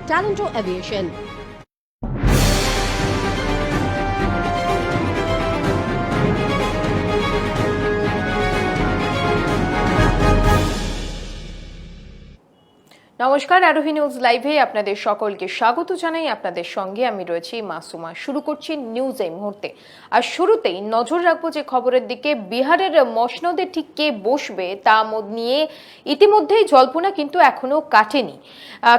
Talento Aviation. নমস্কার, আরোহী news লাইভে আপনাদের সকলকে স্বাগত জানাই। আপনাদের সঙ্গে আমি রয়েছি মাসুমা। শুরু করছি নিউজ এই মুহূর্তে। আর শুরুতেই নজর রাখবো যে খবরের দিকে। বিহারের মসনদে ঠিক কে বসবে তা নিয়ে ইতিমধ্যেই জল্পনা কিন্তু এখনো কাটেনি।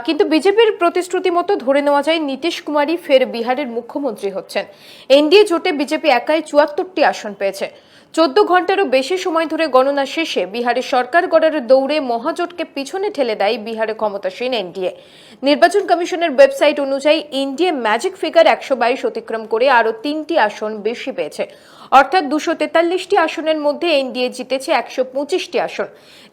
কিন্তু বিজেপির প্রতিশ্রুতি মতো ধরে নেওয়া যায় নীতিশ কুমারই ফের বিহারের মুখ্যমন্ত্রী হচ্ছেন। এনডিএ জোটে বিজেপি একাই ৭৪টি আসন পেয়েছে। ১৪ ঘন্টারও বেশি সময় ধরে গণনা শেষে বিহারে সরকার গড়ার দৌড়ে মহাজোটকে পিছনে ঠেলে দেয় বিহারে ক্ষমতাসীন এনডিএ। নির্বাচন কমিশনের ওয়েবসাইট অনুযায়ী এনডিএ ম্যাজিক ফিগার ১২২ অতিক্রম করে আরও ৩টি আসন বেশি পেয়েছে। অর্থাৎ ২৪৩টি আসনের মধ্যে এনডিএ জিতেছে ১২৫টি আসন।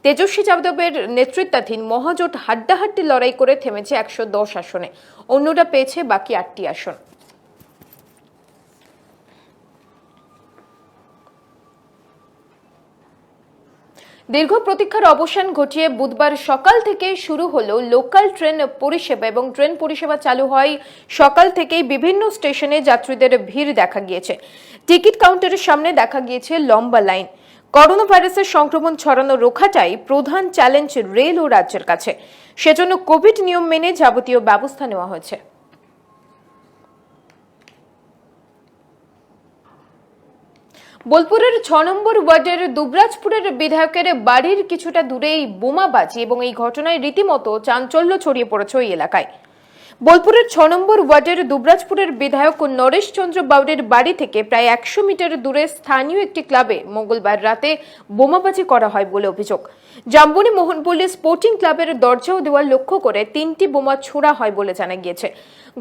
তেজস্বী যাদবের নেতৃত্বাধীন মহাজোট হাড্ডাহাড্ডি লড়াই করে থেমেছে ১১০ আসনে। অন্যরা পেয়েছে বাকি ৮টি আসন। দীর্ঘ প্রতীক্ষার অবসান ঘটিয়ে বুধবার সকাল থেকে শুরু হলো লোকাল ট্রেন পরিষেবা এবং ট্রেন পরিষেবা চালু হয় সকাল থেকেই বিভিন্ন স্টেশনে যাত্রীদের ভিড় দেখা গিয়েছে। টিকিট কাউন্টারের সামনে দেখা গিয়েছে লম্বা লাইন। করোনা ভাইরাসের সংক্রমণ ছড়ানো রোখাটাই প্রধান চ্যালেঞ্জ রেল ও রাজ্যের কাছে। সেজন্য কোভিড নিয়ম মেনে যাবতীয় ব্যবস্থা নেওয়া হয়েছে। বোলপুরের ৬ নম্বর ওয়ার্ডের দুবরাজপুরের বিধায়কের বাড়ির কিছুটা দূরেই বোমাবাজি এবং এই ঘটনায় রীতিমতো চাঞ্চল্য ছড়িয়ে পড়েছে ওই এলাকায়। বোলপুরের ৬ নম্বর ওয়ার্ডের দুবরাজপুরের বিধায়ক নরেশ চন্দ্র বাউরের বাড়ি থেকে প্রায় ১০০ মিটার দূরে স্থানীয় একটি ক্লাবে মঙ্গলবার রাতে বোমাবাজি করা হয় বলে অভিযোগ। জাম্বনি মোহনপল্লী স্পোর্টিং ক্লাবের দরজা ও দেওয়াল লক্ষ্য করে ৩টি বোমা ছোড়া হয় বলে জানা গিয়েছে।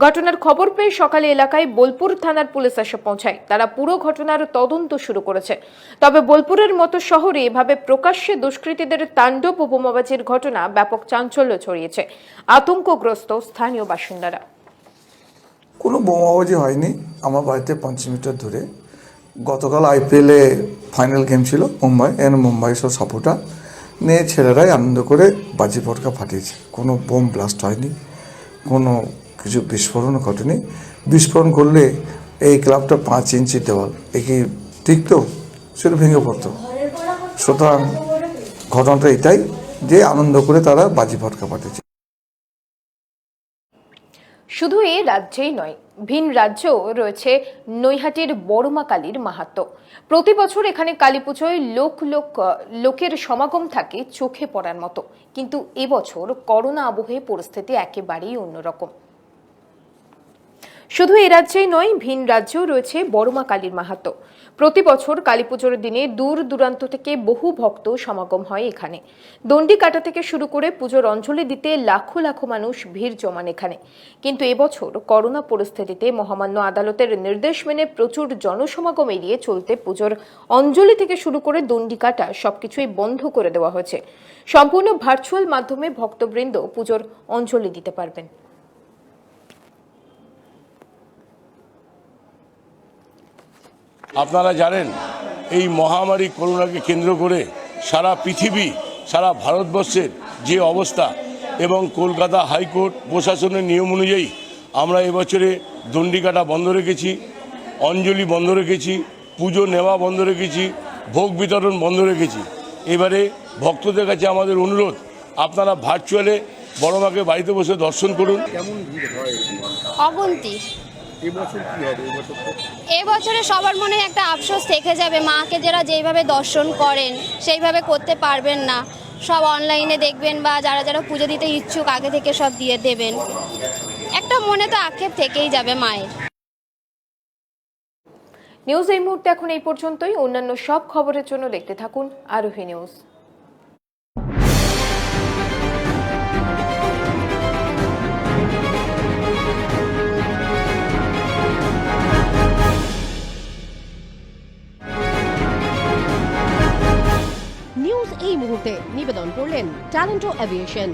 ঘটনার খবর পেয়ে সকালে এলাকায় বোলপুর থানার পুলিশ এসে পৌঁছায়। তারা পুরো ঘটনার তদন্ত শুরু করেছে। তবে বোলপুরের মতো শহরে এভাবে প্রকাশ্যে দুষ্কৃতীদের তাণ্ডব ও বোমাবাজির ঘটনা ব্যাপক চাঞ্চল্য ছড়িয়েছে। আতঙ্কগ্রস্ত স্থানীয় বাসিন্দারা। কোনো বোমাবাজি হয়নি আমার বাড়িতে ৫ মিটার দূরে। গতকাল আইপিএলে ফাইনাল গেম ছিল মুম্বাই সব সাপোর্টার নিয়ে ছেলেরাই আনন্দ করে বাজি পটকা ফাটিয়েছে। কোনো বোম ব্লাস্ট হয়নি, কোনো কিছু বিস্ফোরণ ঘটেনি। বিস্ফোরণ করলে এই ক্লাবটা ৫ ইঞ্চি দেওয়াল, একে ঠিক তো সেটা ভেঙে পড়তো। সুতরাং ঘটনাটা এটাই যে আনন্দ করে তারা বাজি পটকা ফাটিয়েছে। শুধু এই রাজ্যেই নয়, ভিন রাজ্যেও রয়েছে নৈহাটির বড়মা কালীর মাহাত্ম্য। প্রতি বছর এখানে কালী পুজোয় লোকের সমাগম থাকে চোখে পড়ার মতো। কিন্তু এবছর করোনা আবহে পরিস্থিতি একেবারেই অন্যরকম। শুধু এই রাজ্যেই নয়, ভিন রাজ্যেও রয়েছে বড়মা কালীর মাহাত্ম্য। প্রতি বছর কালী পুজোর দিনে দূর দূরান্ত থেকে বহু ভক্ত সমাগম হয় এখানে। দণ্ডি কাটা থেকে শুরু করে পুজোর অঞ্জলি দিতে লাখো লাখো মানুষ ভিড় জমান এখানে। কিন্তু এবছর করোনা পরিস্থিতিতে মহামান্য আদালতের নির্দেশ মেনে প্রচুর জনসমাগম এড়িয়ে চলতে পুজোর অঞ্জলি থেকে শুরু করে দণ্ডি কাটা সবকিছুই বন্ধ করে দেওয়া হয়েছে। সম্পূর্ণ ভার্চুয়াল মাধ্যমে ভক্তবৃন্দ পুজোর অঞ্জলি দিতে পারবেন। আপনারা জানেন এই মহামারী করোনাকে কেন্দ্র করে সারা পৃথিবী, সারা ভারতবর্ষের যে অবস্থা এবং কলকাতা হাইকোর্ট প্রশাসনের নিয়ম অনুযায়ী আমরা এবছরে দণ্ডি কাটা বন্ধ রেখেছি, অঞ্জলি বন্ধ রেখেছি, পুজো নেওয়া বন্ধ রেখেছি, ভোগ বিতরণ বন্ধ রেখেছি। এবারে ভক্তদের কাছে আমাদের অনুরোধ, আপনারা ভার্চুয়ালে বড়মাকে বাড়িতে বসে দর্শন করুন। কেমন ভিড় হয়? অগুন্তি। এবছর কি হবে? এবছরে সবার মনে একটা আফসোস থেকে যাবে, মাকে যারা যেইভাবে দর্শন করেন সেইভাবে করতে পারবেন না। সব অনলাইনে দেখবেন বা যারা যারা পুজো দিতে ইচ্ছুক আগে থেকে সব দিয়ে দেবেন। একটা মনে তো আক্ষেপ থেকেই যাবে মায়ের। নিউজ এই মুহূর্তে এখন এই পর্যন্তই। অন্যান্য সব খবরের জন্য দেখতে থাকুন আরোহী নিউজ। নিউজ এই মুহূর্তে নিবেদন করলেন ট্যালেন্টো এভিয়েশন।